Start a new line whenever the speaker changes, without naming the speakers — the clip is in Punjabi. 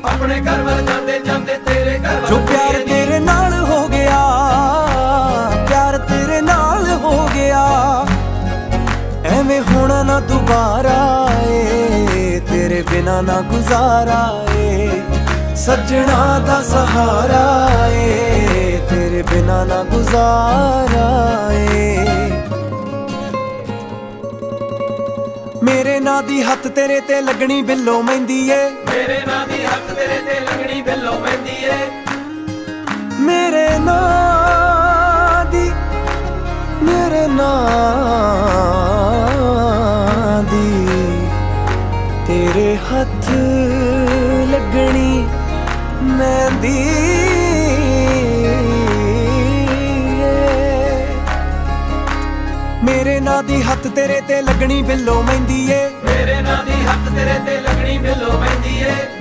ਆਪਣੇ ਘਰ ਵੱਲ ਜਾਂਦੇ ਜਾਂਦੇ ਤੇਰੇ ਘਰ ਵੱਲ
ਜੋ ਪਿਆਰ ਤੇਰੇ ਨਾਲ ਹੋ ਗਿਆ, ਪਿਆਰ ਤੇਰੇ ਨਾਲ ਹੋ ਗਿਆ, ਐਵੇਂ ਹੋਣਾ ਨਾ ਦੁਬਾਰਾ ਏ, ਤੇਰੇ ਬਿਨਾ ਨਾ ਗੁਜ਼ਾਰਾ ਏ, ਸੱਜਣਾ ਦਾ ਸਹਾਰਾ ਏ, ਤੇਰੇ ਬਿਨਾ ਨਾ ਗੁਜ਼ਾਰਾ ਏ। ਮੇਰੇ ਨਾਂ ਦੀ ਹੱਥ ਤੇਰੇ ਤੇ ਲੱਗਣੀ ਬਿੱਲੋ ਮਹਿੰਦੀ ਏ,
ਮੇਰੇ ਨਾਂ ਦੀ ਹੱਥ ਤੇਰੇ ਤੇ ਲੱਗਣੀ ਬਿੱਲੋ ਮਹਿੰਦੀ ਏ,
ਮੇਰੇ ਨਾਂ ਦੀ, ਮੇਰੇ ਨਾਂ ਦੀ ਤੇਰੇ ਹੱਥ ਲੱਗਣੀ ਮਹਿੰਦੀ ਏ। ਮੇਰੇ ਨਾਂ ਦੀ ਹੱਥ ਤੇਰੇ ਤੇ ਲੱਗਣੀ ਬਿੱਲੋ ਮਹਿੰਦੀ ਏ,
ਮੇਰੇ ਨਾਂ ਦੀ ਹੱਥ ਤੇਰੇ ਤੇ ਲੱਗਣੀ ਬਿੱਲੋ ਮਹਿੰਦੀ ਏ।